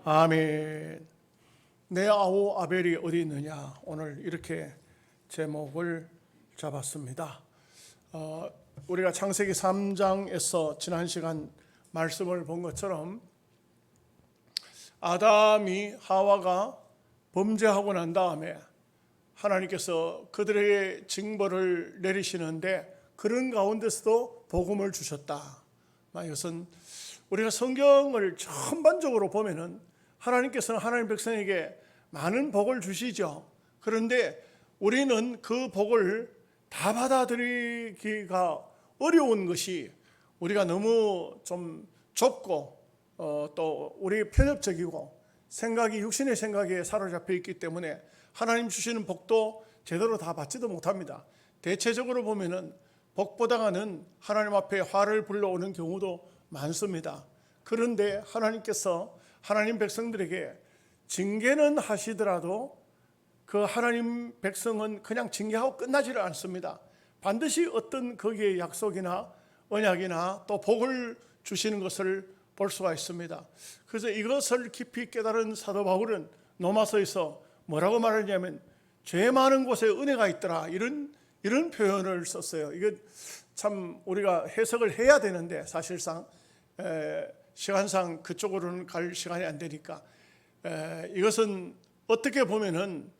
아멘. 내 아우 아벨이 어디 있느냐, 오늘 이렇게 제목을 잡았습니다. 우리가 창세기 3장에서 지난 시간 말씀을 본 것처럼 아담이 하와가 범죄하고 난 다음에 하나님께서 그들에게 징벌을 내리시는데 그런 가운데서도 복음을 주셨다. 이것은 우리가 성경을 전반적으로 보면은 하나님께서는 하나님 백성에게 많은 복을 주시죠. 그런데 우리는 그 복을 다 받아들이기가 어려운 것이 우리가 너무 좀 좁고 또 우리 편협적이고 육신의 생각에 사로잡혀 있기 때문에 하나님 주시는 복도 제대로 다 받지도 못합니다. 대체적으로 보면은 복보다는 하나님 앞에 화를 불러오는 경우도 많습니다. 그런데 하나님께서 하나님 백성들에게 징계는 하시더라도 그 하나님 백성은 그냥 징계하고 끝나지를 않습니다. 반드시 어떤 거기에 약속이나 언약이나 또 복을 주시는 것을 볼 수가 있습니다. 그래서 이것을 깊이 깨달은 사도 바울은 로마서에서 뭐라고 말하냐면 죄 많은 곳에 은혜가 있더라, 이런 표현을 썼어요. 이거 참 우리가 해석을 해야 되는데 사실상 시간상 그쪽으로는 갈 시간이 안 되니까 이것은 어떻게 보면은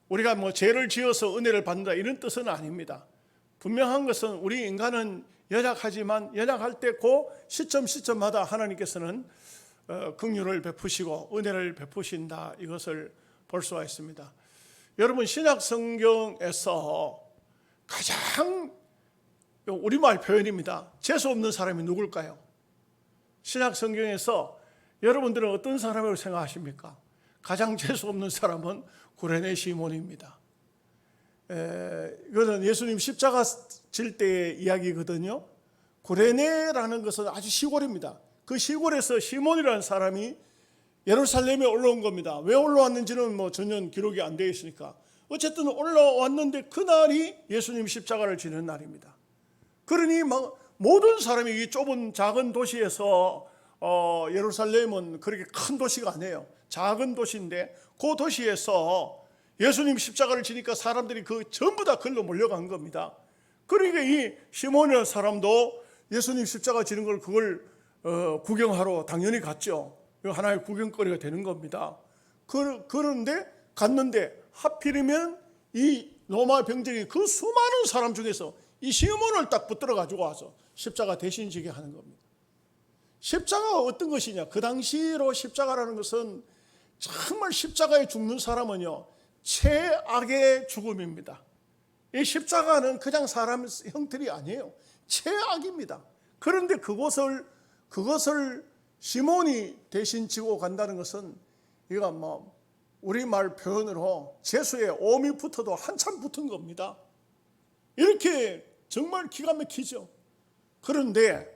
우리가 뭐 죄를 지어서 은혜를 받는다 이런 뜻은 아닙니다. 분명한 것은 우리 인간은 연약하지만 연약할 때 그 시점마다 하나님께서는 긍휼을 베푸시고 은혜를 베푸신다, 이것을 볼 수가 있습니다. 여러분, 신약 성경에서 가장 우리말 표현입니다. 재수 없는 사람이 누굴까요? 신약 성경에서 여러분들은 어떤 사람이라고 생각하십니까? 가장 재수 없는 사람은 구레네 시몬입니다. 이거는 예수님 십자가 질 때의 이야기거든요. 구레네라는 것은 아주 시골입니다. 그 시골에서 시몬이라는 사람이 예루살렘에 올라온 겁니다. 왜 올라왔는지는 전혀 기록이 안 되어 있으니까 어쨌든 올라왔는데 그날이 예수님 십자가를 지는 날입니다. 그러니 모든 사람이 이 좁은 작은 도시에서 예루살렘은 그렇게 큰 도시가 아니에요. 작은 도시인데 그 도시에서 예수님 십자가를 지니까 사람들이 전부 다 글로 몰려간 겁니다. 그러니까 이 시몬이라는 사람도 예수님 십자가 지는 그걸 구경하러 당연히 갔죠. 하나의 구경거리가 되는 겁니다. 그런데 갔는데 하필이면 이 로마 병정이 그 수많은 사람 중에서 이 시몬을 딱 붙들어 가지고 와서 십자가 대신 지게 하는 겁니다. 십자가가 어떤 것이냐? 그 당시로 십자가라는 것은 정말 십자가에 죽는 사람은요, 최악의 죽음입니다. 이 십자가는 그냥 사람 형틀이 아니에요. 최악입니다. 그런데 그것을 시몬이 대신 지고 간다는 것은 이거 우리말 표현으로 재수에 오미 붙어도 한참 붙은 겁니다. 이렇게 정말 기가 막히죠. 그런데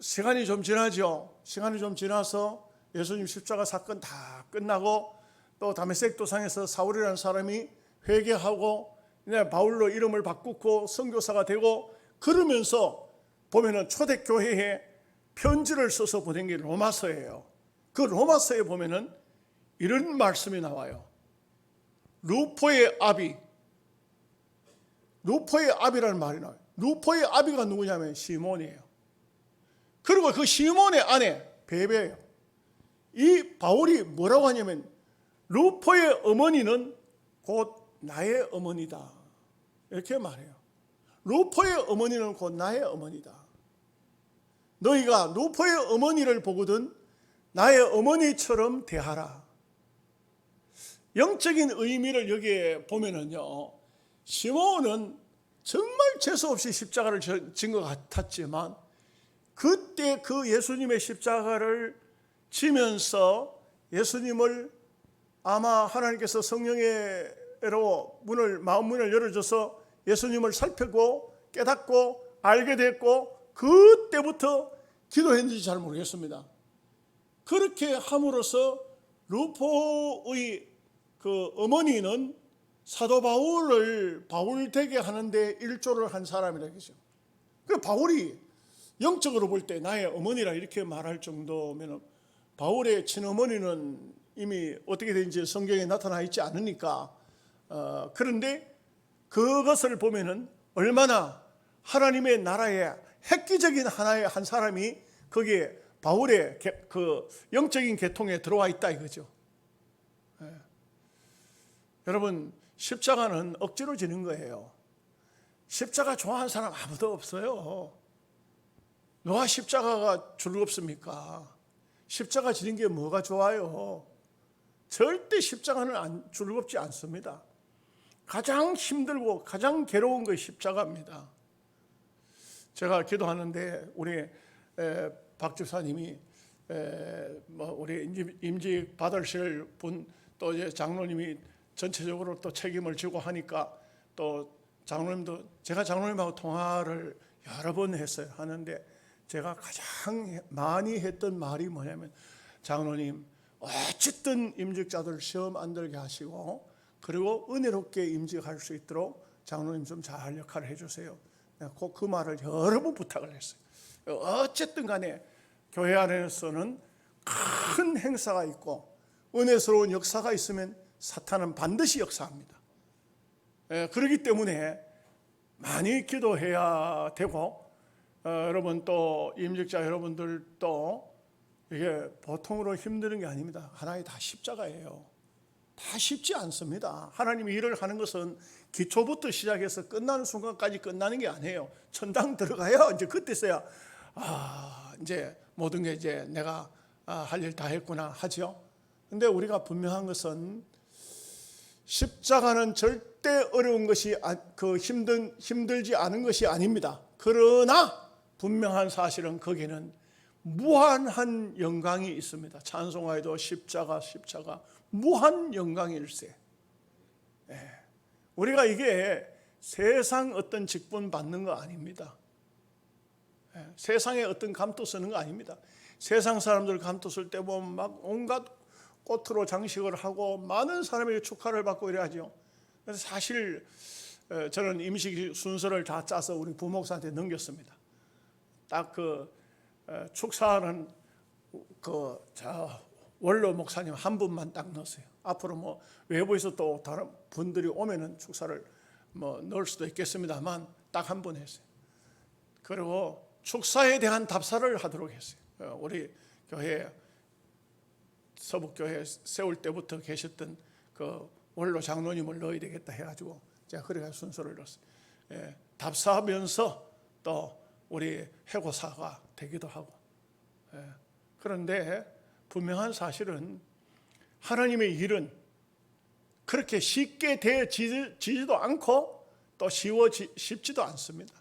시간이 좀 지나죠. 시간이 좀 지나서 예수님 십자가 사건 다 끝나고 또 다메섹 도상에서 사울이라는 사람이 회개하고 바울로 이름을 바꾸고 선교사가 되고, 그러면서 보면은 초대교회에 편지를 써서 보낸 게 로마서예요. 그 로마서에 보면은 이런 말씀이 나와요. 루포의 아비라는 말이 나와요. 루포의 아비가 누구냐면 시몬이에요. 그리고 그 시몬의 아내 베베예요. 이 바울이 뭐라고 하냐면 루포의 어머니는 곧 나의 어머니다, 이렇게 말해요. 루포의 어머니는 곧 나의 어머니다. 너희가 루포의 어머니를 보거든 나의 어머니처럼 대하라. 영적인 의미를 여기에 보면은요, 시몬은 정말 재수없이 십자가를 진 것 같았지만 그때 그 예수님의 십자가를 지면서 예수님을 아마 하나님께서 성령으로 마음 문을 열어줘서 예수님을 살피고 깨닫고 알게 됐고, 그때부터 기도했는지 잘 모르겠습니다. 그렇게 함으로써 루포의 그 어머니는 사도 바울을 바울 되게 하는데 일조를 한 사람이라겠죠. 그 바울이 영적으로 볼 때 나의 어머니라 이렇게 말할 정도면 바울의 친어머니는 이미 어떻게 된지 성경에 나타나 있지 않으니까 그런데 그것을 보면은 얼마나 하나님의 나라에 획기적인 하나의 한 사람이 거기에 바울의 그 영적인 계통에 들어와 있다 이거죠. 여러분, 십자가는 억지로 지는 거예요. 십자가 좋아하는 사람 아무도 없어요. 누가 십자가가 즐겁습니까? 십자가 지는 게 뭐가 좋아요? 절대 십자가는 즐겁지 않습니다. 가장 힘들고 가장 괴로운 것이 십자가입니다. 제가 기도하는데 우리 박 집사님이 우리 임직 받으실 분 또 이제 장로님이 전체적으로 또 책임을 지고 하니까 또 장로님도 제가 장로님하고 통화를 여러 번 했어요. 하는데 제가 가장 많이 했던 말이 뭐냐면 장로님 어쨌든 임직자들 시험 안 들게 하시고 그리고 은혜롭게 임직할 수 있도록 장로님 좀 잘 역할을 해주세요. 내가 꼭 그 말을 여러 번 부탁을 했어요. 어쨌든 간에 교회 안에서는 큰 행사가 있고 은혜스러운 역사가 있으면 사탄은 반드시 역사합니다. 그렇기 때문에 많이 기도해야 되고 여러분 또 임직자 여러분들도 이게 보통으로 힘드는 게 아닙니다. 하나의 다 십자가예요. 다 쉽지 않습니다. 하나님이 일을 하는 것은 기초부터 시작해서 끝나는 순간까지 끝나는 게 아니에요. 천당 들어가야 이제 그때서야 이제 모든 게 이제 내가 할 일 다 했구나 하죠. 근데 우리가 분명한 것은 십자가는 절대 어려운 것이 힘들지 않은 것이 아닙니다. 그러나 분명한 사실은 거기는 무한한 영광이 있습니다. 찬송가에도 십자가 무한 영광일세. 우리가 이게 세상 어떤 직분 받는 거 아닙니다. 세상에 어떤 감투 쓰는 거 아닙니다. 세상 사람들 감투 쓸 때 보면 막 온갖 꽃으로 장식을 하고 많은 사람에게 축하를 받고 이래야죠. 그래서 사실 저는 임식 순서를 다 짜서 우리 부목사한테 넘겼습니다. 딱 축사는 원로 목사님 한 분만 딱 넣었어요. 앞으로 뭐 외부에서 또 다른 분들이 오면은 축사를 뭐 넣을 수도 있겠습니다만 딱 한 분 했어요. 그리고 축사에 대한 답사를 하도록 했어요. 우리 교회 서북교회 세울 때부터 계셨던 그 원로 장로님을 넣어야 되겠다 해가지고 제가 그래가 순서를 넣었어요. 답사하면서 또 우리 해고사가 되기도 하고. 그런데 분명한 사실은 하나님의 일은 그렇게 쉽게 되어지지도 않고 또 쉽지도 않습니다.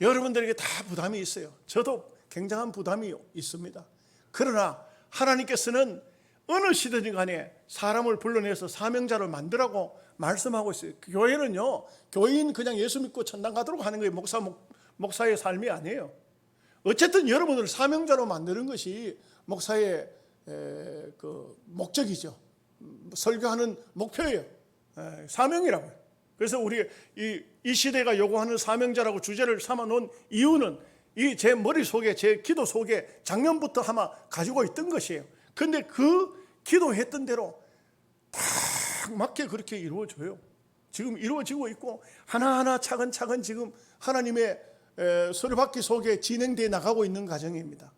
여러분들에게 다 부담이 있어요. 저도 굉장한 부담이 있습니다. 그러나 하나님께서는 어느 시대든 간에 사람을 불러내서 사명자로 만들라고 말씀하고 있어요. 교회는요, 교인 그냥 예수 믿고 천당 가도록 하는 거예요. 목사의 삶이 아니에요. 어쨌든 여러분을 사명자로 만드는 것이 목사의 그 목적이죠. 설교하는 목표예요. 사명이라고요. 그래서 우리 이 시대가 요구하는 사명자라고 주제를 삼아 놓은 이유는 이 제 머릿속에 제 기도 속에 작년부터 아마 가지고 있던 것이에요. 그런데 그 기도했던 대로 딱 맞게 그렇게 이루어져요. 지금 이루어지고 있고 하나하나 차근차근 지금 하나님의 수레바퀴 속에 진행되어 나가고 있는 과정입니다.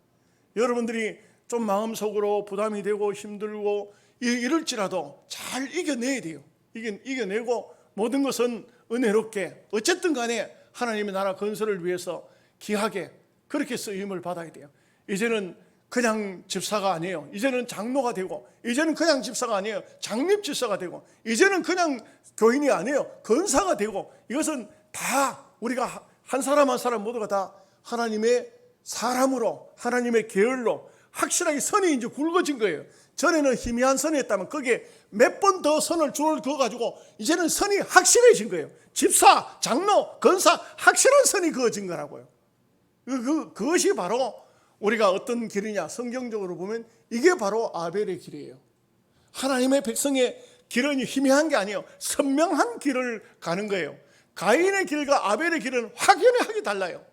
여러분들이 좀 마음속으로 부담이 되고 힘들고 이럴지라도 잘 이겨내야 돼요. 이겨내고 모든 것은 은혜롭게 어쨌든 간에 하나님의 나라 건설을 위해서 귀하게 그렇게 쓰임을 받아야 돼요. 이제는 그냥 집사가 아니에요. 이제는 장로가 되고, 이제는 그냥 집사가 아니에요. 장립 집사가 되고, 이제는 그냥 교인이 아니에요. 권사가 되고, 이것은 다 우리가 한 사람 한 사람 모두가 다 하나님의 사람으로, 하나님의 계열로 확실하게 선이 이제 굵어진 거예요. 전에는 희미한 선이었다면 거기에 몇 번 더 선을 줄을 그어가지고 이제는 선이 확실해진 거예요. 집사, 장로, 권사 확실한 선이 그어진 거라고요. 그것이 바로 우리가 어떤 길이냐, 성경적으로 보면 이게 바로 아벨의 길이에요. 하나님의 백성의 길은 희미한 게 아니에요. 선명한 길을 가는 거예요. 가인의 길과 아벨의 길은 확연하게 달라요.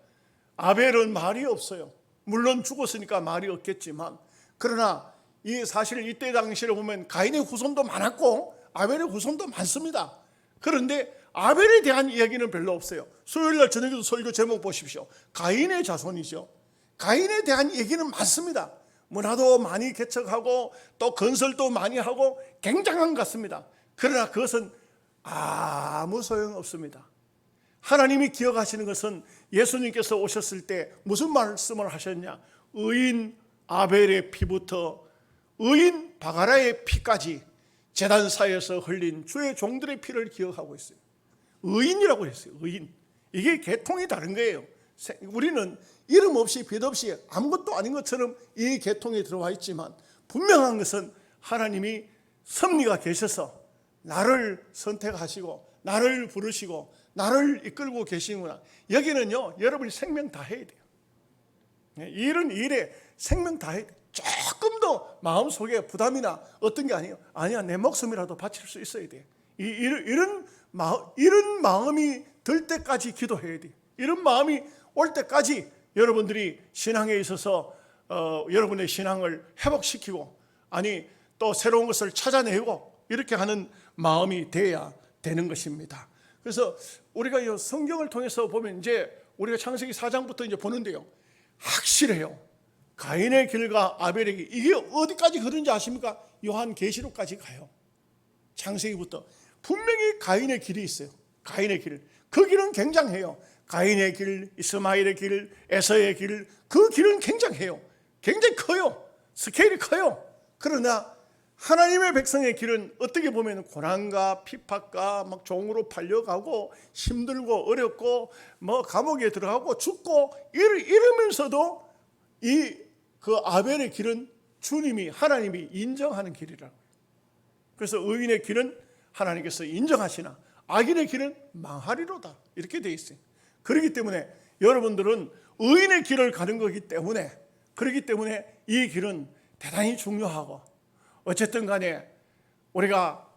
아벨은 말이 없어요. 물론 죽었으니까 말이 없겠지만 그러나 이 사실 이때 당시를 보면 가인의 후손도 많았고 아벨의 후손도 많습니다. 그런데 아벨에 대한 이야기는 별로 없어요. 수요일날 저녁에도 설교 제목 보십시오. 가인의 자손이죠. 가인에 대한 얘기는 많습니다. 문화도 많이 개척하고 또 건설도 많이 하고 굉장한 것 같습니다. 그러나 그것은 아무 소용없습니다. 하나님이 기억하시는 것은 예수님께서 오셨을 때 무슨 말씀을 하셨냐? 의인 아벨의 피부터 의인 바가라의 피까지 제단사에서 흘린 주의 종들의 피를 기억하고 있어요. 의인이라고 했어요. 의인. 이게 계통이 다른 거예요. 우리는 이름 없이 빛 없이 아무것도 아닌 것처럼 이 계통에 들어와 있지만 분명한 것은 하나님이 섭리가 계셔서 나를 선택하시고 나를 부르시고 나를 이끌고 계시는구나. 여기는요, 여러분이 생명 다 해야 돼요. 일은 일에 생명 다 해야 돼요. 조금 더 마음속에 부담이나 어떤 게 아니에요. 아니야, 내 목숨이라도 바칠 수 있어야 돼. 이런 마음이 들 때까지 기도해야 돼요. 이런 마음이 올 때까지 여러분들이 신앙에 있어서 여러분의 신앙을 회복시키고 아니 또 새로운 것을 찾아내고 이렇게 하는 마음이 돼야 되는 것입니다. 그래서 우리가 이 성경을 통해서 보면 이제 우리가 창세기 4장부터 이제 보는데요, 확실해요. 가인의 길과 아벨의 길, 이게 어디까지 흐르는지 아십니까? 요한계시록까지 가요. 창세기부터 분명히 가인의 길이 있어요. 가인의 길, 그 길은 굉장해요. 가인의 길, 이스마엘의 길, 에서의 길, 그 길은 굉장해요. 굉장히 커요. 스케일이 커요. 그러나 하나님의 백성의 길은 어떻게 보면 고난과 핍박과 막 종으로 팔려가고 힘들고 어렵고 뭐 감옥에 들어가고 죽고 이러면서도 그 아벨의 길은 주님이 하나님이 인정하는 길이라고. 그래서 의인의 길은 하나님께서 인정하시나 악인의 길은 망하리로다 이렇게 돼 있어요. 그렇기 때문에 여러분들은 의인의 길을 가는 거기 때문에 그렇기 때문에 이 길은 대단히 중요하고 어쨌든 간에 우리가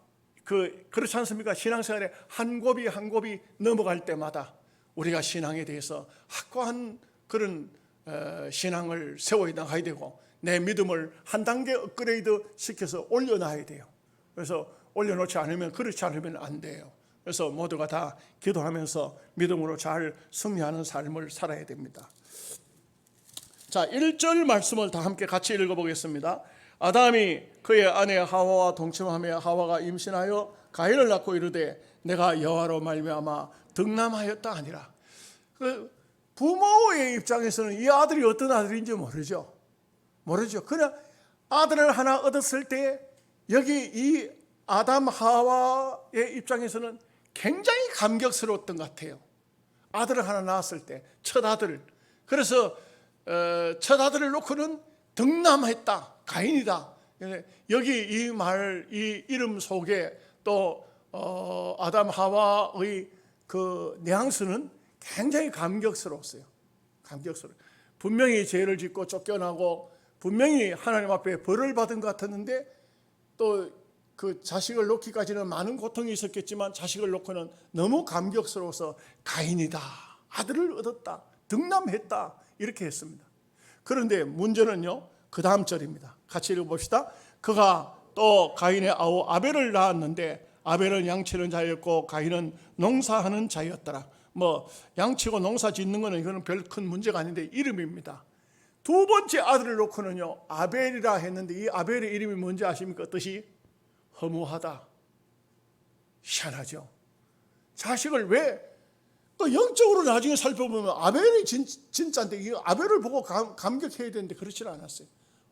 그렇지 않습니까? 신앙생활에 한 곱이 한 곱이 넘어갈 때마다 우리가 신앙에 대해서 확고한 그런 신앙을 세워 나가야 되고 내 믿음을 한 단계 업그레이드 시켜서 올려놔야 돼요. 그래서 올려놓지 않으면 그렇지 않으면 안 돼요. 그래서 모두가 다 기도하면서 믿음으로 잘 승리하는 삶을 살아야 됩니다. 자, 1절 말씀을 다 함께 같이 읽어보겠습니다. 아담이 그의 아내 하와와 동침하며 하와가 임신하여 가인을 낳고 이르되 내가 여호와로 말미암아 득남하였다 하니라. 그 부모의 입장에서는 이 아들이 어떤 아들인지 모르죠. 그냥 아들을 하나 얻었을 때 여기 이 아담 하와의 입장에서는 굉장히 감격스러웠던 것 같아요. 아들을 하나 낳았을 때 첫 아들. 그래서 첫 아들을 놓고는 득남했다. 가인이다. 여기 이 이름 속에 또 아담 하와의 그 뉘앙스는 굉장히 감격스러웠어요. 분명히 죄를 짓고 쫓겨나고 분명히 하나님 앞에 벌을 받은 것 같았는데 또 그 자식을 놓기까지는 많은 고통이 있었겠지만 자식을 놓고는 너무 감격스러워서 가인이다. 아들을 얻었다. 득남했다. 이렇게 했습니다. 그런데 문제는요, 그 다음 절입니다. 같이 읽어봅시다. 그가 또 가인의 아우 아벨을 낳았는데 아벨은 양치는 자였고 가인은 농사하는 자였더라. 뭐 양치고 농사 짓는 거는 이거는 별 큰 문제가 아닌데 이름입니다. 두 번째 아들을 놓고는요 아벨이라 했는데 이 아벨의 이름이 뭔지 아십니까? 뜻이 허무하다. 희한하죠. 자식을 왜 또 영적으로 나중에 살펴보면 아벨이 진짜인데 이 아벨을 보고 감격해야 되는데 그렇지는 않았어요.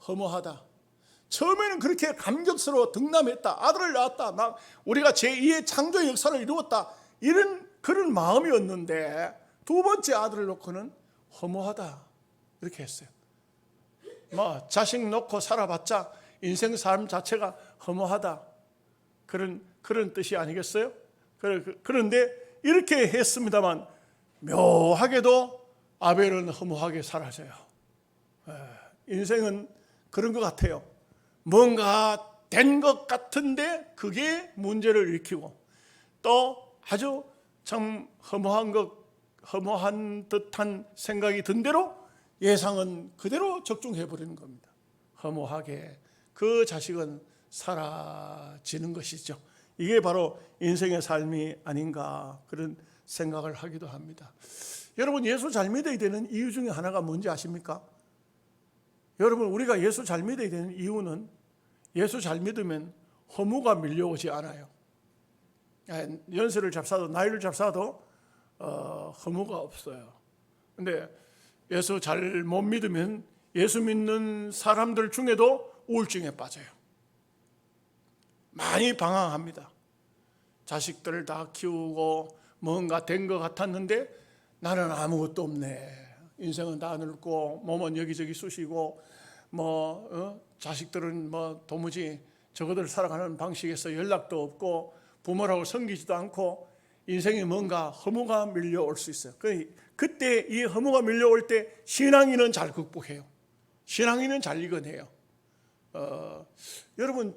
허무하다. 처음에는 그렇게 감격스러워 득남했다. 아들을 낳았다. 막 우리가 제2의 창조의 역사를 이루었다. 이런 그런 마음이었는데 두 번째 아들을 놓고는 허무하다. 이렇게 했어요. 뭐 자식 놓고 살아봤자 인생 삶 자체가 허무하다. 그런 뜻이 아니겠어요? 그런데 이렇게 했습니다만 묘하게도 아벨은 허무하게 사라져요. 인생은 그런 것 같아요. 뭔가 된 것 같은데 그게 문제를 일으키고 또 아주 참 허무한 듯한 생각이 든 대로 예상은 그대로 적중해버리는 겁니다. 허무하게 그 자식은 사라지는 것이죠. 이게 바로 인생의 삶이 아닌가 그런 생각을 하기도 합니다. 여러분, 예수 잘 믿어야 되는 이유 중에 하나가 뭔지 아십니까? 여러분, 우리가 예수 잘 믿어야 되는 이유는 예수 잘 믿으면 허무가 밀려오지 않아요. 연세를 잡사도 나이를 잡사도 허무가 없어요. 근데 예수 잘 못 믿으면 예수 믿는 사람들 중에도 우울증에 빠져요. 많이 방황합니다. 자식들을 다 키우고 뭔가 된 것 같았는데 나는 아무것도 없네. 인생은 다 늙고 몸은 여기저기 쑤시고 자식들은 도무지 저거들 살아가는 방식에서 연락도 없고 부모라고 섬기지도 않고 인생에 뭔가 허무가 밀려올 수 있어요. 그때 이 허무가 밀려올 때 신앙인은 잘 극복해요. 신앙인은 잘 이겨내요. 여러분,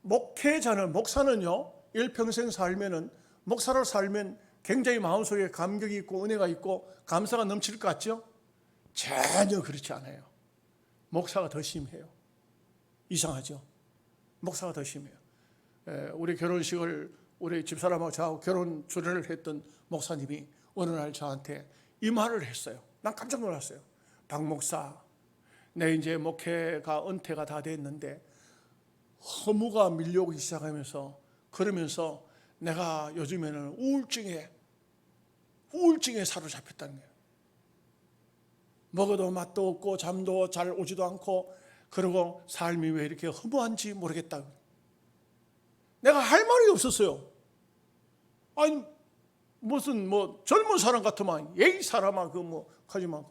목사는요, 일평생 살면은, 목사로 살면 굉장히 마음속에 감격이 있고 은혜가 있고 감사가 넘칠 것 같죠? 전혀 그렇지 않아요. 목사가 더 심해요. 이상하죠? 목사가 더 심해요. 우리 결혼식을 우리 집사람하고 저하고 결혼 주례를 했던 목사님이 어느 날 저한테 이 말을 했어요. 난 깜짝 놀랐어요. 박 목사, 내 이제 목회가 은퇴가 다 됐는데 허무가 밀려오기 시작하면서 그러면서 내가 요즘에는 우울증에 사로잡혔다는 거예요. 먹어도 맛도 없고 잠도 잘 오지도 않고 그리고 삶이 왜 이렇게 허무한지 모르겠다. 내가 할 말이 없었어요. 아니 무슨 젊은 사람 같으면 예의 사람아 하지만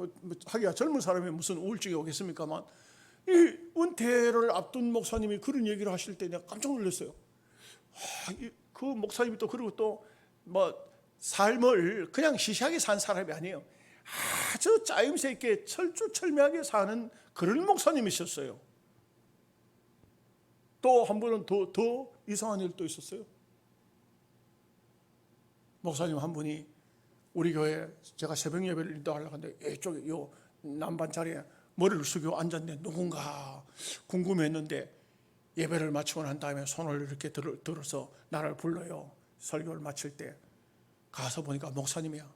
하기야 젊은 사람이 무슨 우울증이 오겠습니까만 이 은퇴를 앞둔 목사님이 그런 얘기를 하실 때 내가 깜짝 놀랐어요. 그 목사님이 또 그리고 또 삶을 그냥 시시하게 산 사람이 아니에요. 아주 짜임새 있게 철두철미하게 사는 그런 목사님이셨어요. 또 한 번은 더 이상한 일도 있었어요. 목사님 한 분이 우리 교회 제가 새벽 예배를 인도하려고 하는데 이쪽에 요 남반 자리에 머리를 숙이고 앉았는데 누군가 궁금했는데 예배를 마치고 난 다음에 손을 이렇게 들어서 나를 불러요. 설교를 마칠 때 가서 보니까 목사님이야.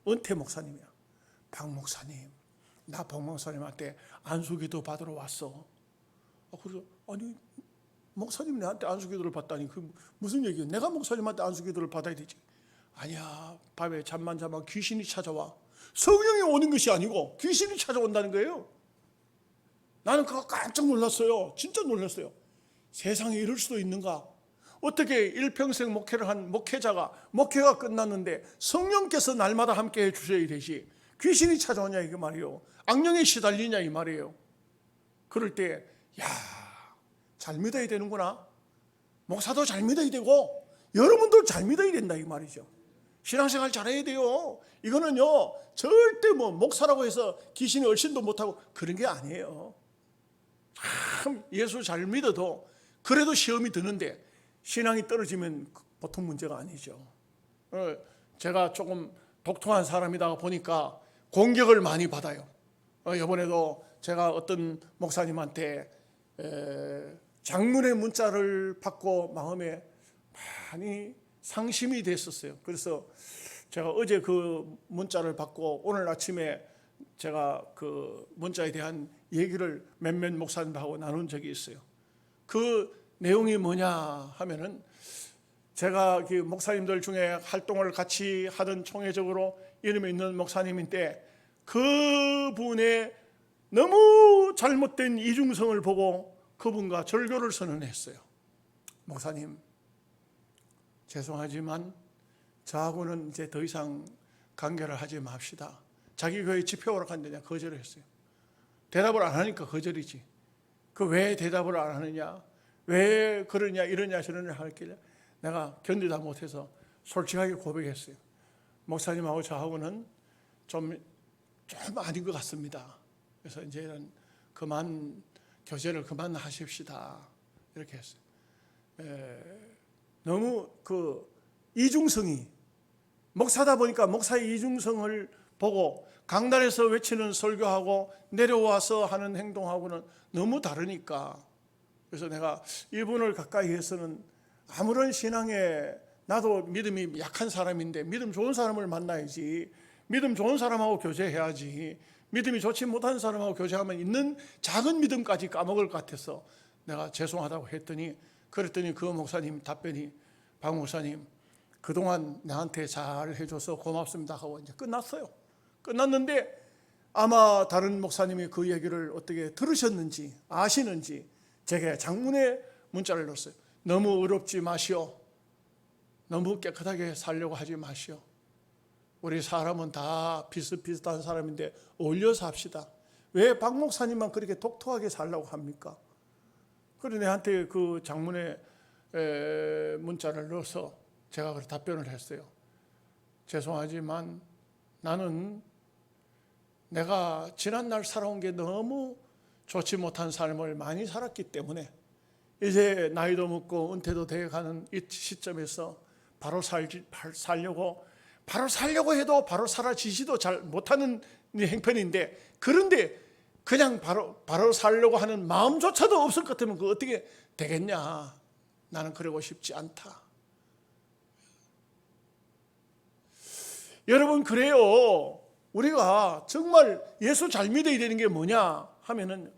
은퇴 목사님이야. 박 목사님, 나 박 목사님한테 안수기도 받으러 왔어. 그래서 아니 목사님 내한테 안수기도를 받다니 그 무슨 얘기야? 내가 목사님한테 안수기도를 받아야 되지. 아니야, 밤에 잠만 자면 귀신이 찾아와. 성령이 오는 것이 아니고 귀신이 찾아온다는 거예요. 나는 그거 깜짝 놀랐어요. 진짜 놀랐어요. 세상에 이럴 수도 있는가? 어떻게 일평생 목회를 한 목회자가 목회가 끝났는데 성령께서 날마다 함께 해주셔야 되지 귀신이 찾아오냐 이게 말이에요. 악령에 시달리냐 이 말이에요. 그럴 때 잘 믿어야 되는구나. 목사도 잘 믿어야 되고 여러분도 잘 믿어야 된다 이 말이죠. 신앙생활 잘해야 돼요. 이거는요 절대 목사라고 해서 귀신이 얼씬도 못하고 그런 게 아니에요. 참 예수 잘 믿어도 그래도 시험이 드는데 신앙이 떨어지면 보통 문제가 아니죠. 제가 조금 독특한 사람이다 보니까 공격을 많이 받아요. 이번에도 제가 어떤 목사님한테 장문의 문자를 받고 마음에 많이 상심이 됐었어요. 그래서 제가 어제 그 문자를 받고 오늘 아침에 제가 그 문자에 대한 얘기를 몇몇 목사님하고 나눈 적이 있어요. 그 내용이 뭐냐 하면은 제가 그 목사님들 중에 활동을 같이 하던 총회적으로 이름이 있는 목사님인데 그분의 너무 잘못된 이중성을 보고 그분과 절교를 선언했어요. 목사님, 죄송하지만 저하고는 이제 더 이상 관계를 하지 맙시다. 자기 교회 집회 오러 갔는데 내가 거절을 했어요. 대답을 안 하니까 거절이지. 그 왜 대답을 안 하느냐, 왜 그러냐, 이러냐 저러냐 할길래 내가 견디다 못해서 솔직하게 고백했어요. 목사님하고 저하고는 좀 아닌 것 같습니다. 그래서 이제는 교제를 그만하십시다. 이렇게 했어요. 너무 그 이중성이 목사다 보니까 목사의 이중성을 보고 강단에서 외치는 설교하고 내려와서 하는 행동하고는 너무 다르니까, 그래서 내가 이분을 가까이 해서는 아무런 신앙에, 나도 믿음이 약한 사람인데 믿음 좋은 사람을 만나야지, 믿음 좋은 사람하고 교제해야지, 믿음이 좋지 못한 사람하고 교제하면 있는 작은 믿음까지 까먹을 것 같아서 내가 죄송하다고 했더니, 그랬더니 그 목사님 답변이, 박 목사님 그동안 나한테 잘 해줘서 고맙습니다 하고 이제 끝났어요. 끝났는데 아마 다른 목사님이 그 얘기를 어떻게 들으셨는지 아시는지 제게 장문의 문자를 넣었어요. 너무 의롭지 마시오. 너무 깨끗하게 살려고 하지 마시오. 우리 사람은 다 비슷비슷한 사람인데 어울려서 합시다. 왜 박 목사님만 그렇게 독특하게 살려고 합니까? 그래 내한테 그 장문의 문자를 넣어서 제가 그 답변을 했어요. 죄송하지만 나는 내가 지난날 살아온 게 너무 좋지 못한 삶을 많이 살았기 때문에 이제 나이도 먹고 은퇴도 되어가는 이 시점에서 바로 살려고 해도 바로 살아지지도 잘 못하는 행편인데, 그런데 그냥 바로 살려고 하는 마음조차도 없을 것 같으면 그거 어떻게 되겠냐. 나는 그러고 싶지 않다. 여러분, 그래요. 우리가 정말 예수 잘 믿어야 되는 게 뭐냐 하면은,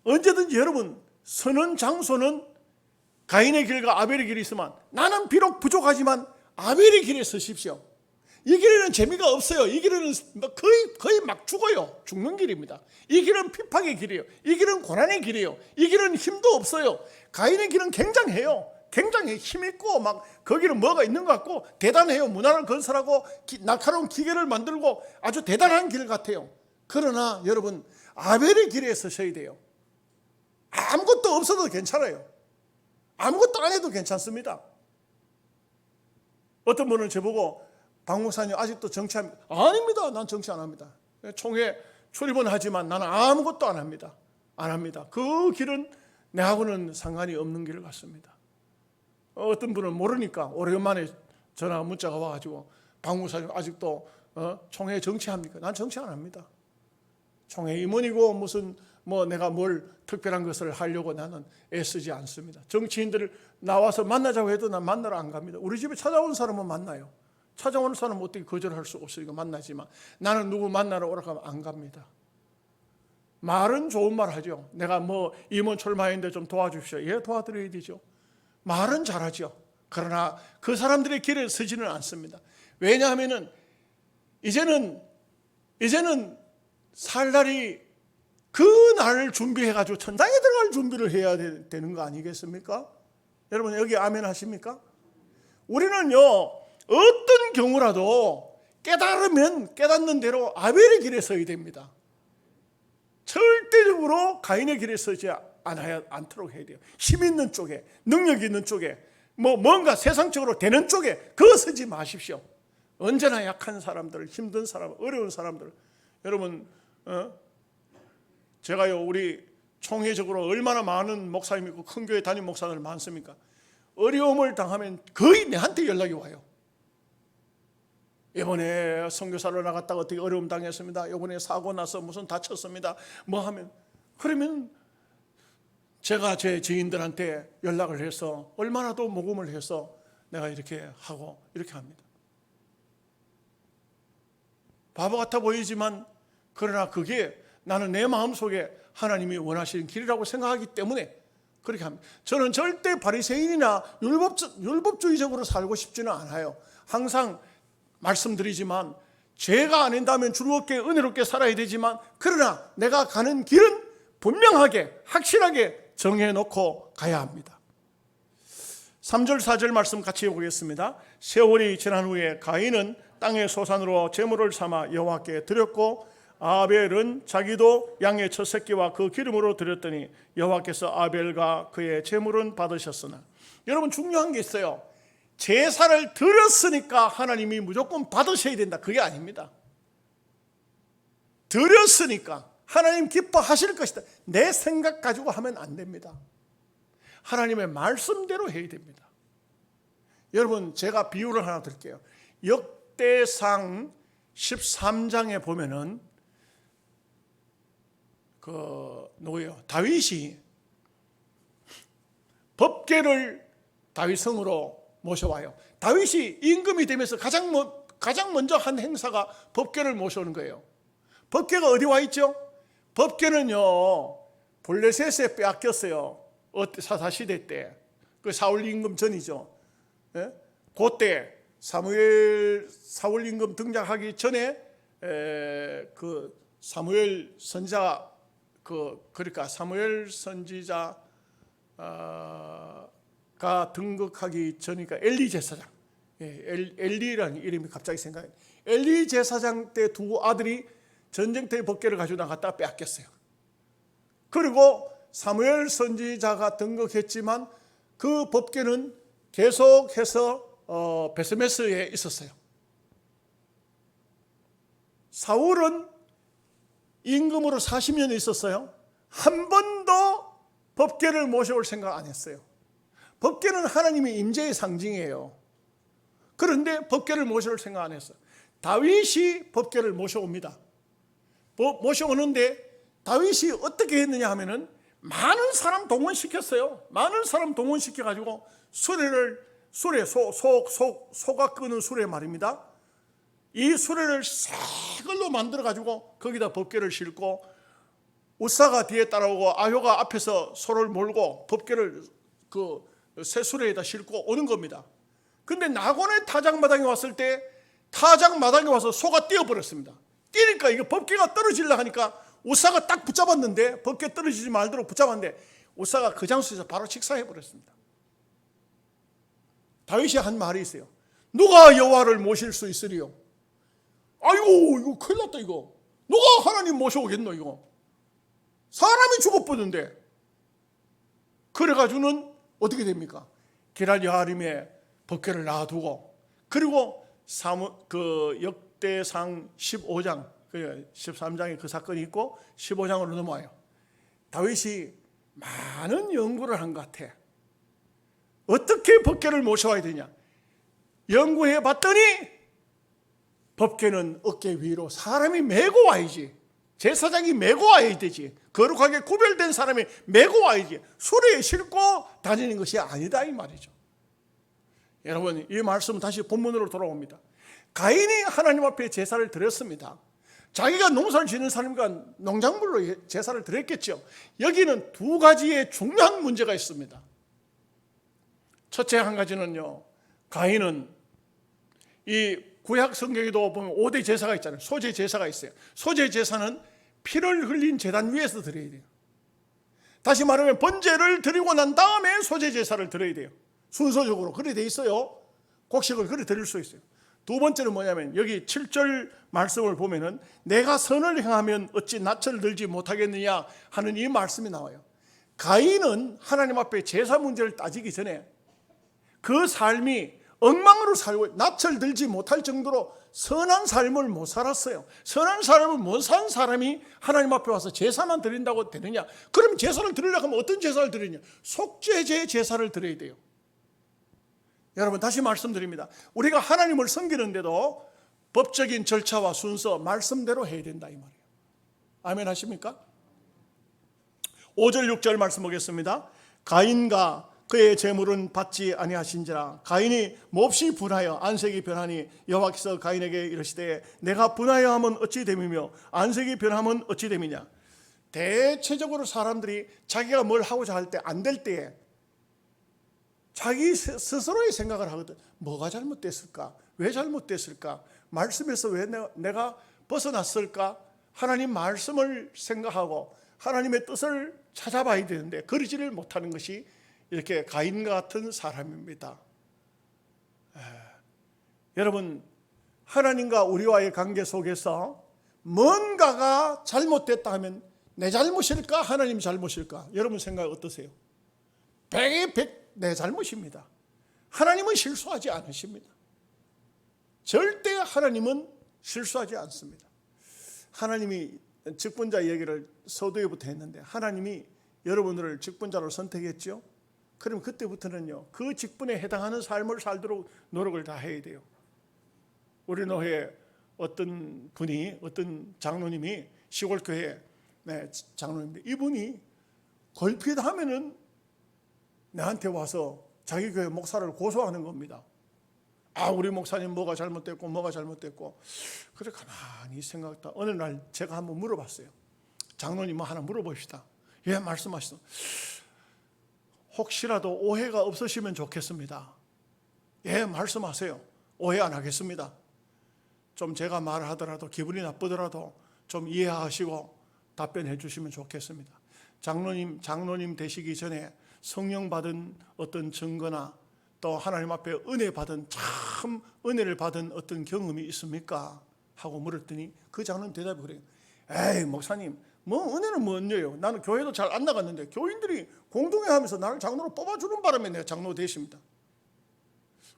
언제든지 여러분 서는 장소는 가인의 길과 아벨의 길이 있으면 나는 비록 부족하지만 아벨의 길에 서십시오. 이 길에는 재미가 없어요. 이 길에는 거의 막 죽어요. 죽는 길입니다. 이 길은 피팍의 길이에요. 이 길은 고난의 길이에요. 이 길은 힘도 없어요. 가인의 길은 굉장해요. 굉장히 힘있고 막 거기는 뭐가 있는 것 같고 대단해요. 문화를 건설하고 날카로운 기계를 만들고 아주 대단한 길 같아요. 그러나 여러분, 아벨의 길에 서셔야 돼요. 아무것도 없어도 괜찮아요. 아무것도 안 해도 괜찮습니다. 어떤 분은 저보고 박 목사님 아직도 정치합니까? 아닙니다. 난 정치 안 합니다. 총회 출입은 하지만 나는 아무것도 안 합니다. 안 합니다. 그 길은 내하고는 상관이 없는 길 같습니다. 어떤 분은 모르니까 오랜만에 전화 문자가 와가지고 박 목사님 아직도 총회 정치합니까? 난 정치 안 합니다. 총회 임원이고 무슨 내가 뭘 특별한 것을 하려고 나는 애쓰지 않습니다. 정치인들을 나와서 만나자고 해도 난 만나러 안 갑니다. 우리 집에 찾아온 사람은 만나요. 찾아오는 사람은 어떻게 거절할 수 없으니까 만나지만 나는 누구 만나러 오라고 하면 안 갑니다. 말은 좋은 말 하죠. 내가 임원 출마했는데 좀 도와주십시오. 예, 도와드려야 되죠. 말은 잘하죠. 그러나 그 사람들의 길에 서지는 않습니다. 왜냐하면은 이제는 살 날이 그 날을 준비해가지고 천당에 들어갈 준비를 해야 되는 거 아니겠습니까? 여러분 여기 아멘 하십니까? 우리는요, 어떤 경우라도 깨달으면 깨닫는 대로 아벨의 길에 서야 됩니다. 절대적으로 가인의 길에 서지 않도록 해야 돼요. 힘 있는 쪽에, 능력 있는 쪽에, 뭔가 세상적으로 되는 쪽에 그거 서지 마십시오. 언제나 약한 사람들, 힘든 사람, 어려운 사람들. 여러분, 제가요, 우리 총회적으로 얼마나 많은 목사님 있고 큰 교회 담임 목사들 많습니까? 어려움을 당하면 거의 내한테 연락이 와요. 이번에 선교사로 나갔다가 어떻게 어려움 당했습니다. 이번에 사고 나서 무슨 다쳤습니다. 하면, 그러면 제가 제 지인들한테 연락을 해서 얼마나 더 모금을 해서 내가 이렇게 하고 이렇게 합니다. 바보 같아 보이지만 그러나 그게 나는 내 마음속에 하나님이 원하시는 길이라고 생각하기 때문에 그렇게 합니다. 저는 절대 바리새인이나 율법주의적으로 살고 싶지는 않아요. 항상 말씀드리지만 죄가 아닌다면 즐겁게 은혜롭게 살아야 되지만, 그러나 내가 가는 길은 분명하게 확실하게 정해놓고 가야 합니다. 3절 4절 말씀 같이 보겠습니다. 세월이 지난 후에 가인은 땅의 소산으로 제물을 삼아 여호와께 드렸고 아벨은 자기도 양의 첫 새끼와 그 기름으로 드렸더니 여호와께서 아벨과 그의 제물은 받으셨으나, 여러분 중요한 게 있어요. 제사를 드렸으니까 하나님이 무조건 받으셔야 된다, 그게 아닙니다. 드렸으니까 하나님 기뻐하실 것이다, 내 생각 가지고 하면 안 됩니다. 하나님의 말씀대로 해야 됩니다. 여러분 제가 비유를 하나 드릴게요. 역대상 13장에 보면은 그 누구요? 다윗이 법궤를 다윗성으로 모셔와요. 다윗이 임금이 되면서 가장 먼저 한 행사가 법궤를 모셔오는 거예요. 법궤가 어디 와 있죠? 법궤는요 블레셋에 빼앗겼어요. 사사시대 때, 그 사울 임금 전이죠. 예? 그때 사울 임금 등장하기 전에 그 사무엘 선지자 그러니까 사무엘 선지자가 등극하기 전이니까 엘리 제사장, 엘리라는 이름이 갑자기 생각나요. 엘리 제사장 때 두 아들이 전쟁터에 법궤를 가지고 나갔다가 빼앗겼어요. 그리고 사무엘 선지자가 등극했지만 그 법궤는 계속해서 베스메스에 있었어요. 사울은 임금으로 40년 있었어요. 한 번도 법궤를 모셔올 생각 안 했어요. 법궤는 하나님의 임재의 상징이에요. 그런데 법궤를 모셔올 생각 안 했어요. 다윗이 법궤를 모셔옵니다. 모셔오는데 다윗이 어떻게 했느냐 하면은 많은 사람 동원시켰어요. 많은 사람 동원시켜가지고 소가 끄는 수레 말입니다. 이 수레를 새 걸로 만들어가지고 거기다 법궤를 싣고 우사가 뒤에 따라오고 아효가 앞에서 소를 몰고 법궤를 그 새 수레에다 싣고 오는 겁니다. 근데 나곤의 타작마당에 왔을 때 타작마당에 와서 소가 뛰어버렸습니다. 뛰니까 이거 법궤가 떨어지려고 하니까 우사가 딱 붙잡았는데, 법궤 떨어지지 말도록 붙잡았는데 우사가 그 장소에서 바로 직사해버렸습니다. 다윗이 한 말이 있어요. 누가 여호와를 모실 수 있으리요? 아이고 이거 큰일 났다. 이거 누가 하나님 모셔오겠노? 이거 사람이 죽어버렸는데. 그래가지고는 어떻게 됩니까? 게랄 여아림에 법궤를 놔두고, 그리고 역대상 15장 13장에 그 사건이 있고 15장으로 넘어와요. 다윗이 많은 연구를 한 것 같아. 어떻게 법궤를 모셔와야 되냐? 연구해 봤더니 법궤는 어깨 위로 사람이 메고 와야지. 제사장이 메고 와야 되지. 거룩하게 구별된 사람이 메고 와야지. 수레에 싣고 다니는 것이 아니다 이 말이죠. 여러분, 이 말씀은 다시 본문으로 돌아옵니다. 가인이 하나님 앞에 제사를 드렸습니다. 자기가 농사를 지는 사람이니까 농작물로 제사를 드렸겠죠. 여기는 두 가지의 중요한 문제가 있습니다. 첫째 한 가지는요, 가인은 이 구약 성경에도 보면 5대 제사가 있잖아요. 소제 제사가 있어요. 소제 제사는 피를 흘린 제단 위에서 드려야 돼요. 다시 말하면 번제를 드리고 난 다음에 소제 제사를 드려야 돼요. 순서적으로 그렇게 돼 있어요. 곡식을 그렇게 드릴 수 있어요. 두 번째는 뭐냐면 여기 7절 말씀을 보면은 내가 선을 행하면 어찌 낯을 들지 못하겠느냐 하는 이 말씀이 나와요. 가인은 하나님 앞에 제사 문제를 따지기 전에 그 삶이 엉망으로 살고 낯을 들지 못할 정도로 선한 삶을 못 살았어요. 선한 삶을 못 산 사람이 하나님 앞에 와서 제사만 드린다고 되느냐? 그럼 제사를 드리려고 하면 어떤 제사를 드리냐? 속죄제 제사를 드려야 돼요. 여러분, 다시 말씀드립니다. 우리가 하나님을 섬기는데도 법적인 절차와 순서, 말씀대로 해야 된다 이 말이에요. 아멘 하십니까? 5절 6절 말씀 보겠습니다. 가인과 그의 재물은 받지 아니하신지라. 가인이 몹시 분하여 안색이 변하니 여호와께서 가인에게 이르시되 내가 분하여 하면 어찌 됨이며 안색이 변하면 어찌 됨이냐. 대체적으로 사람들이 자기가 뭘 하고자 할 때 안 될 때에 자기 스스로의 생각을 하거든. 뭐가 잘못됐을까? 왜 잘못됐을까? 말씀에서 왜 내가 벗어났을까? 하나님 말씀을 생각하고 하나님의 뜻을 찾아봐야 되는데 그러지를 못하는 것이 이렇게 가인 같은 사람입니다. 여러분, 하나님과 우리와의 관계 속에서 뭔가가 잘못됐다 하면 내 잘못일까? 하나님 잘못일까? 여러분 생각 어떠세요? 100에 100 내 잘못입니다. 하나님은 실수하지 않으십니다. 절대 하나님은 실수하지 않습니다. 하나님이 직분자 얘기를 서두에부터 했는데 하나님이 여러분들을 직분자로 선택했죠. 그럼 그때부터는요, 그 직분에 해당하는 삶을 살도록 노력을 다 해야 돼요. 우리 노회 어떤 분이, 어떤 장로님이 시골 교회 장로님인데, 이분이 걸핏하면은 나한테 와서 자기 교회 목사를 고소하는 겁니다. 우리 목사님 뭐가 잘못됐고. 그래 가만히 생각했다. 어느 날 제가 한번 물어봤어요. 장로님 하나 물어봅시다. 예, 말씀하시죠. 혹시라도 오해가 없으시면 좋겠습니다. 예, 말씀하세요. 오해 안 하겠습니다. 좀 제가 말하더라도 기분이 나쁘더라도 좀 이해하시고 답변해 주시면 좋겠습니다. 장로님 되시기 전에 성령 받은 어떤 증거나 또 하나님 앞에 은혜 받은, 참 은혜를 받은 어떤 경험이 있습니까? 하고 물었더니 그 장로님 대답이 그래요. 에이, 목사님, 뭐 은혜는 뭔데요? 나는 교회도 잘 안 나갔는데 교인들이 공동회 하면서 나를 장로로 뽑아주는 바람에 내가 장로 되십니다.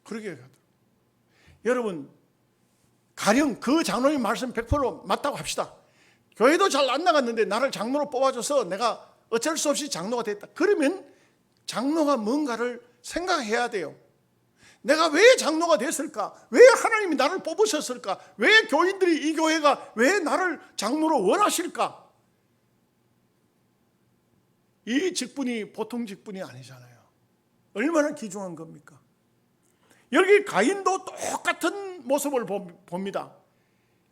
그렇게 하더라고요. 여러분, 가령 그 장로님 말씀 100% 맞다고 합시다. 교회도 잘 안 나갔는데 나를 장로로 뽑아줘서 내가 어쩔 수 없이 장로가 됐다. 그러면 장로가 뭔가를 생각해야 돼요. 내가 왜 장로가 됐을까? 왜 하나님이 나를 뽑으셨을까? 왜 교인들이, 이 교회가 왜 나를 장로로 원하실까? 이 직분이 보통 직분이 아니잖아요. 얼마나 귀중한 겁니까? 여기 가인도 똑같은 모습을 봅니다.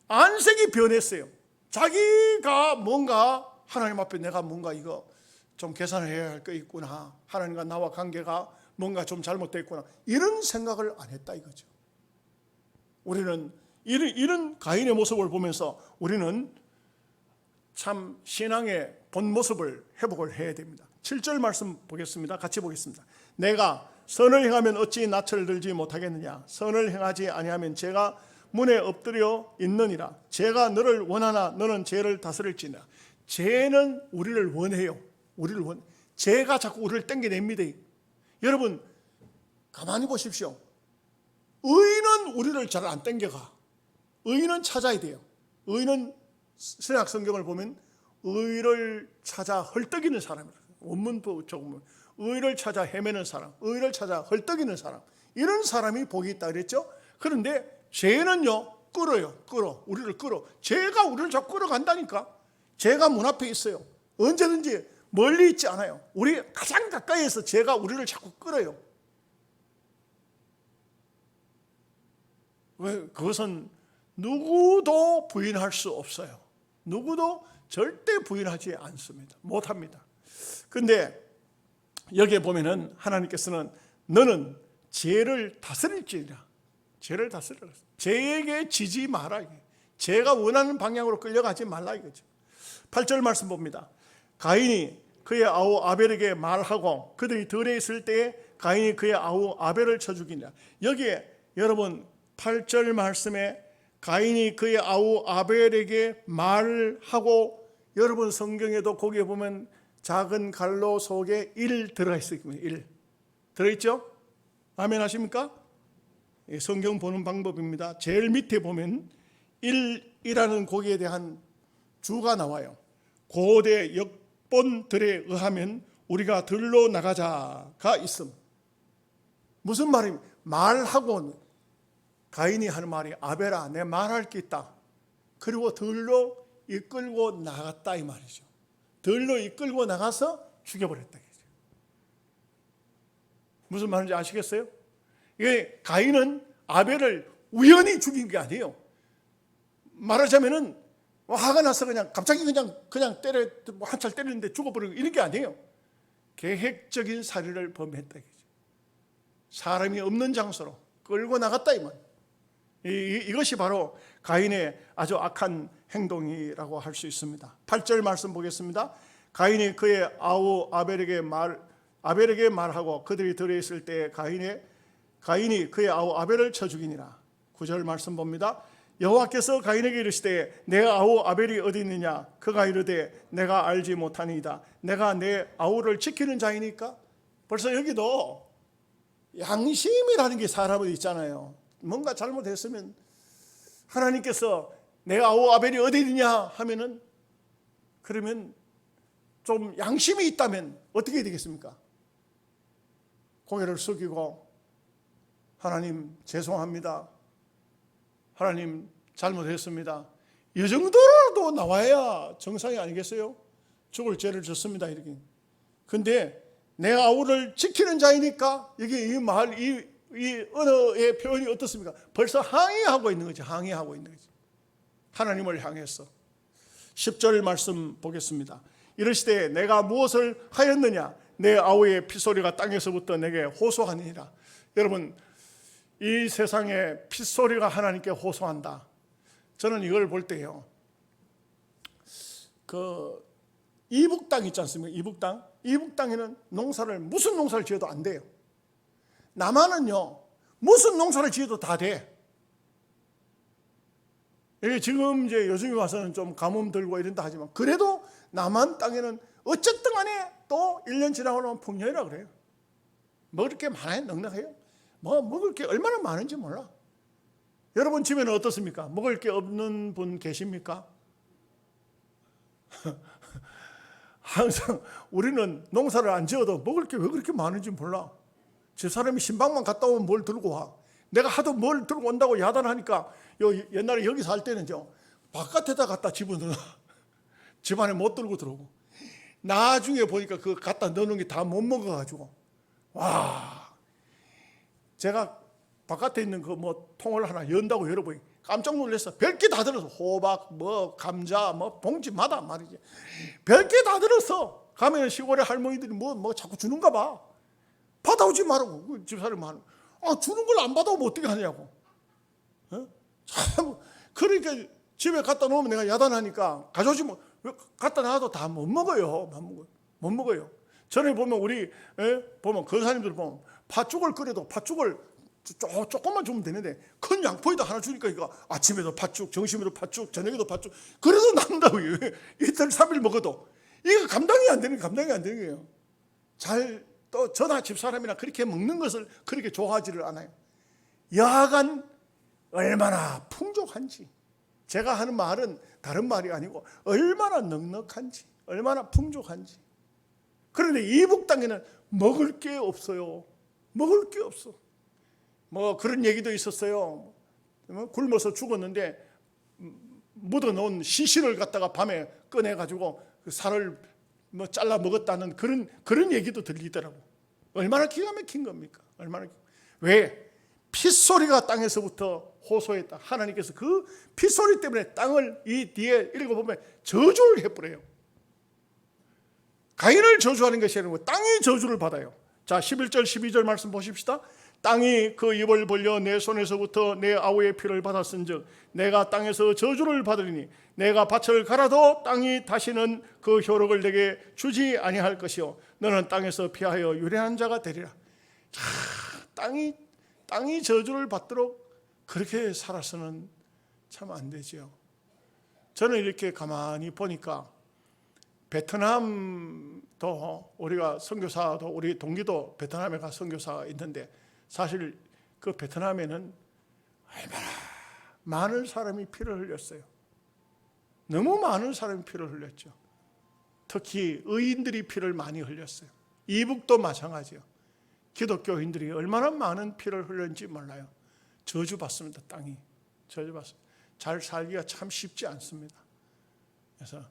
안색이 변했어요. 자기가 뭔가 하나님 앞에 내가 뭔가 이거 좀 개선을 해야 할 거 있구나, 하나님과 나와 관계가 뭔가 좀 잘못됐구나, 이런 생각을 안 했다 이거죠. 우리는 이런 가인의 모습을 보면서 우리는 참 신앙의 본 모습을 회복을 해야 됩니다. 7절 말씀 보겠습니다. 같이 보겠습니다. 내가 선을 행하면 어찌 낯을 들지 못하겠느냐? 선을 행하지 아니하면 죄가 문에 엎드려 있느니라. 죄가 너를 원하나 너는 죄를 다스릴지니라. 죄는 우리를 원해요. 죄가 자꾸 우리를 땡겨냅니다. 여러분 가만히 보십시오. 의인은 우리를 잘 안 땡겨가. 의인은 찾아야 돼요. 의인은 신약 성경을 보면 의를 찾아 헐떡이는 사람이에요. 원문도 조금 의를 찾아 헤매는 사람, 의를 찾아 헐떡이는 사람, 이런 사람이 복이 있다 그랬죠. 그런데 죄는요, 우리를 끌어. 죄가 우리를 자꾸 끌어간다니까. 죄가 문 앞에 있어요. 언제든지 멀리 있지 않아요. 우리 가장 가까이에서 죄가 우리를 자꾸 끌어요. 왜? 그것은 누구도 부인할 수 없어요. 누구도 절대 부인하지 않습니다. 못합니다. 그런데 여기에 보면은 하나님께서는 너는 죄를 다스릴지니라. 죄를 다스리라. 죄에게 지지 마라. 죄가 원하는 방향으로 끌려가지 말라 이거죠. 8절 말씀 봅니다. 가인이 그의 아우 아벨에게 말하고 그들이 들에 있을 때에 가인이 그의 아우 아벨을 쳐 죽이니라. 여기에 여러분 8절 말씀에 가인이 그의 아우 아벨에게 말을 하고, 여러분 성경에도 거기에 보면 작은 갈로 속에 1 들어가 있습니다. 1 들어있죠? 아멘 하십니까? 성경 보는 방법입니다. 제일 밑에 보면 1이라는 거기에 대한 주가 나와요. 고대 역본들에 의하면 우리가 들로 나가자가 있음. 무슨 말입니까? 말하고 가인이 하는 말이 아벨아 내 말할 게 있다. 그리고 들로 이끌고 나갔다 이 말이죠. 들로 이끌고 나가서 죽여버렸다. 무슨 말인지 아시겠어요? 이게 가인은 아벨을 우연히 죽인 게 아니에요. 말하자면은 화가 나서 그냥 갑자기 그냥 때려 한 찰 때리는데 죽어버리고 이런 게 아니에요. 계획적인 살인을 범했다. 사람이 없는 장소로 끌고 나갔다 이 말. 이것이 바로 가인의 아주 악한 행동이라고 할 수 있습니다. 8절 말씀 보겠습니다. 가인이 그의 아우 아벨에게 말하고 그들이 들어있을 때 가인이 그의 아우 아벨을 쳐 죽이니라. 9절 말씀 봅니다. 여호와께서 가인에게 이르시되 내 아우 아벨이 어디 있느냐? 그가 이르되 내가 알지 못하니이다. 내가 내 아우를 지키는 자이니까. 벌써 여기도 양심이라는 게 사람은 있잖아요. 뭔가 잘못했으면 하나님께서 내 아우 아벨이 어디 있느냐 하면은, 그러면 좀 양심이 있다면 어떻게 되겠습니까? 고개를 숙이고 하나님 죄송합니다. 하나님 잘못했습니다. 이 정도라도 나와야 정상이 아니겠어요? 죽을 죄를 졌습니다 이렇게. 근데 내 아우를 지키는 자이니까 이게 이 언어의 표현이 어떻습니까? 벌써 항의하고 있는 거지. 항의하고 있는 거지. 하나님을 향해서. 10절 말씀 보겠습니다. 이르시되 내가 무엇을 하였느냐? 내 아우의 핏소리가 땅에서부터 내게 호소하니라. 여러분, 이 세상에 핏소리가 하나님께 호소한다. 저는 이걸 볼 때요, 이북 땅 있지 않습니까? 이북 땅에는 무슨 농사를 지어도 안 돼요. 남한은요, 무슨 농사를 지어도 다 돼. 이게 지금 이제 요즘에 와서는 좀 가뭄 들고 이런다 하지만, 그래도 남한 땅에는 어쨌든 간에 또 1년 지나고 나면 풍년이라 그래요. 먹을 게 많아요? 넉넉해요? 먹을 게 얼마나 많은지 몰라. 여러분 집에는 어떻습니까? 먹을 게 없는 분 계십니까? 항상 우리는 농사를 안 지어도 먹을 게 왜 그렇게 많은지 몰라. 집사람이 신방만 갔다 오면 뭘 들고 와. 내가 하도 뭘 들고 온다고 야단하니까 옛날에 여기 살 때는요, 바깥에다 갖다 집어넣어. 집 안에 못 들고 들어오고. 나중에 보니까 그거 갖다 넣는 게 다 못 먹어가지고, 와, 제가 바깥에 있는 그 통을 하나 연다고 열어보니 깜짝 놀랐어. 별게 다 들었어. 호박, 감자, 봉지마다 말이지. 별게 다 들었어. 가면 시골에 할머니들이 자꾸 주는가 봐. 받아오지 말라고. 그 집사람이 하는. 주는 걸 안 받아오면 어떻게 하냐고. 참, 그러니까 집에 갖다 놓으면 내가 야단하니까 가져오지 갖다 놔도 다 못 먹어요. 못 먹어요. 전에 보면 보면 거사님들 보면 팥죽을 끓여도 팥죽을 조금만 주면 되는데 큰 양포에다 하나 주니까 이거 아침에도 팥죽, 점심에도 팥죽, 저녁에도 팥죽. 그래도 남다고요. 이틀 3일 먹어도 이거 감당이 안 되는 거예요. 또 저나 집사람이나 그렇게 먹는 것을 그렇게 좋아하지를 않아요. 여하간 얼마나 풍족한지. 제가 하는 말은 다른 말이 아니고 얼마나 넉넉한지, 얼마나 풍족한지. 그런데 이북 땅에는 먹을 게 없어요. 먹을 게 없어. 그런 얘기도 있었어요. 굶어서 죽었는데 묻어놓은 시신을 갖다가 밤에 꺼내가지고 그 살을 잘라 먹었다는 그런 얘기도 들리더라고. 얼마나 기가 막힌 겁니까? 왜? 핏소리가 땅에서부터 호소했다. 하나님께서 그 핏소리 때문에 땅을 이 뒤에 읽어보면 저주를 해버려요. 가인을 저주하는 것이 아니고 땅이 저주를 받아요. 자, 11절 12절 말씀 보십시다. 땅이 그 입을 벌려 내 손에서부터 내 아우의 피를 받았은즉 내가 땅에서 저주를 받으리니 내가 밭을 갈아도 땅이 다시는 그 효력을 내게 주지 아니할 것이요 너는 땅에서 피하여 유래한 자가 되리라. 땅이 저주를 받도록 그렇게 살아서는 참 안 되죠. 저는 이렇게 가만히 보니까 베트남도 우리가 선교사도 우리 동기도 베트남에 가 선교사가 있는데 사실 그 베트남에는 얼마나 많은 사람이 피를 흘렸어요. 너무 많은 사람이 피를 흘렸죠. 특히 의인들이 피를 많이 흘렸어요. 이북도 마찬가지요. 기독교인들이 얼마나 많은 피를 흘렸는지 몰라요. 저주받습니다. 땅이 저주받습니다. 잘 살기가 참 쉽지 않습니다. 그래서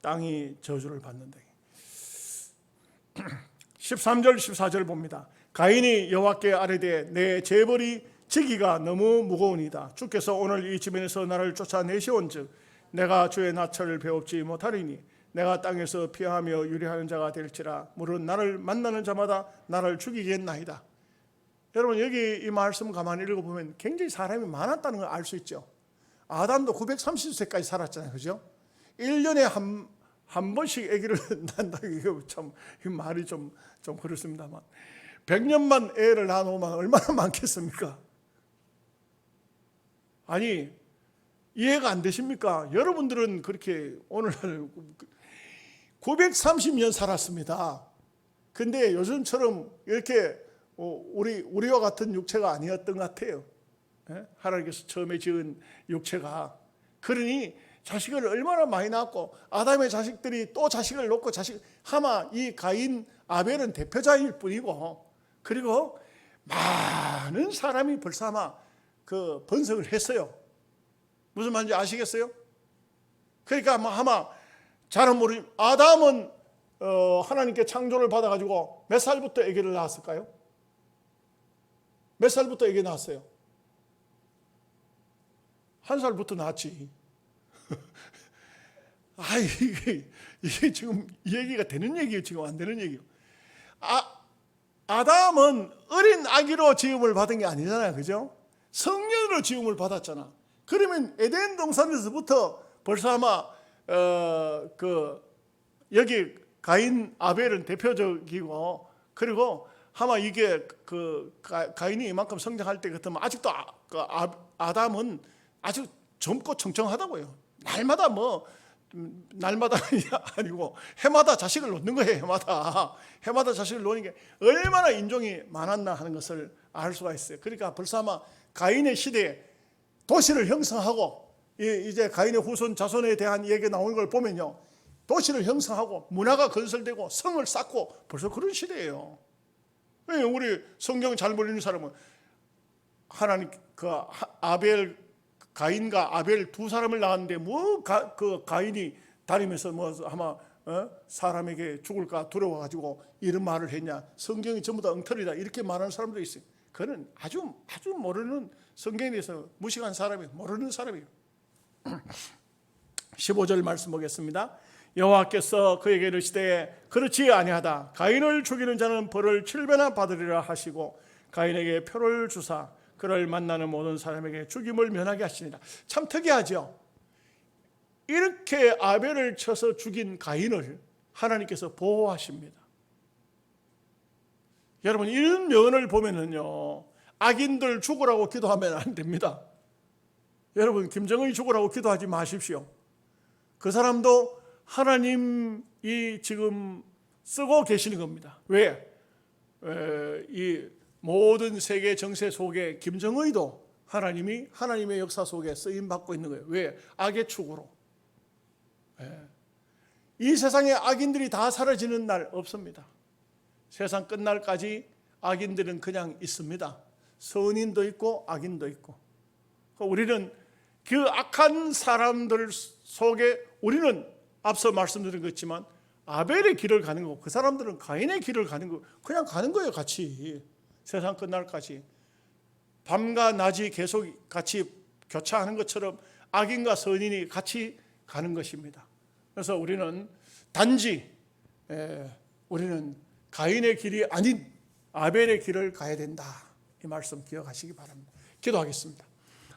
땅이 저주를 받는다. 13절 14절 봅니다. 가인이 여호와께 아뢰되 내 재벌이 지기가 너무 무거우니이다. 주께서 오늘 이 지면에서 나를 쫓아내시온즉 내가 주의 낯을 배웁지 못하리니 내가 땅에서 피하며 유리하는 자가 될지라. 물론 나를 만나는 자마다 나를 죽이겠나이다. 여러분 여기 이 말씀 가만히 읽어보면 굉장히 사람이 많았다는 걸 알 수 있죠. 아담도 930세까지 살았잖아요. 그죠? 1년에 한 번씩 아기를 낳는다. 이거 참 말이 좀 그렇습니다만 100년만 애를 낳아놓으면 얼마나 많겠습니까? 아니 이해가 안 되십니까? 여러분들은 그렇게 오늘날 930년 살았습니다. 근데 요즘처럼 이렇게 우리와 같은 육체가 아니었던 것 같아요. 하나님께서 처음에 지은 육체가. 그러니 자식을 얼마나 많이 낳았고 아담의 자식들이 또 자식을 놓고 아마 이 가인 아벨은 대표자일 뿐이고 그리고 많은 사람이 벌써 아마 그 번성을 했어요. 무슨 말인지 아시겠어요? 그러니까 아마 잘은 모르. 아담은 하나님께 창조를 받아가지고 몇 살부터 아기를 낳았을까요? 몇 살부터 아기 낳았어요? 1살부터 낳았지. 이게 지금 이 얘기가 되는 얘기예요? 지금 안 되는 얘기예요? 아담은 어린 아기로 지음을 받은 게 아니잖아요. 그죠? 성년으로 지음을 받았잖아. 그러면 에덴 동산에서부터 벌써 아마 여기 가인 아벨은 대표적이고, 그리고 아마 이게 가인이 이만큼 성장할 때 같으면 아직도 아담은 아주 젊고 청청하다고요. 날마다 아니고 해마다 자식을 놓는 거예요. 해마다 자식을 놓는 게 얼마나 인종이 많았나 하는 것을 알 수가 있어요. 그러니까 벌써 아마 가인의 시대에 도시를 형성하고, 이제 가인의 후손 자손에 대한 얘기가 나오는 걸 보면요, 도시를 형성하고 문화가 건설되고 성을 쌓고 벌써 그런 시대예요. 우리 성경 잘 모르는 사람은 하나님 가인과 아벨 두 사람을 낳았는데 가인이 다니면서 아마 사람에게 죽을까 두려워가지고 이런 말을 했냐, 성경이 전부 다 엉터리다, 이렇게 말하는 사람도 있어요. 그는 아주 모르는, 성경에 대해서 무식한 사람이에요. 모르는 사람이에요. 15절 말씀 보겠습니다. 여호와께서 그에게 이르시되 그렇지 아니하다. 가인을 죽이는 자는 벌을 7배나 받으리라 하시고 가인에게 표를 주사 그를 만나는 모든 사람에게 죽임을 면하게 하시니라. 참 특이하죠. 이렇게 아벨을 쳐서 죽인 가인을 하나님께서 보호하십니다. 여러분, 이런 면을 보면은요, 악인들 죽으라고 기도하면 안 됩니다. 여러분, 김정은이 죽으라고 기도하지 마십시오. 그 사람도 하나님이 지금 쓰고 계시는 겁니다. 왜? 이 모든 세계 정세 속에 김정의도 하나님의 역사 속에 쓰임 받고 있는 거예요. 왜? 악의 축으로. 이 세상에 악인들이 다 사라지는 날 없습니다. 세상 끝날까지 악인들은 그냥 있습니다. 선인도 있고 악인도 있고. 우리는 그 악한 사람들 속에, 우리는 앞서 말씀드린 것지만 아벨의 길을 가는 거고, 그 사람들은 가인의 길을 가는 거, 그냥 가는 거예요. 같이 세상 끝날까지 밤과 낮이 계속 같이 교차하는 것처럼 악인과 선인이 같이 가는 것입니다. 그래서 우리는 단지 우리는 가인의 길이 아닌 아벨의 길을 가야 된다, 이 말씀 기억하시기 바랍니다. 기도하겠습니다.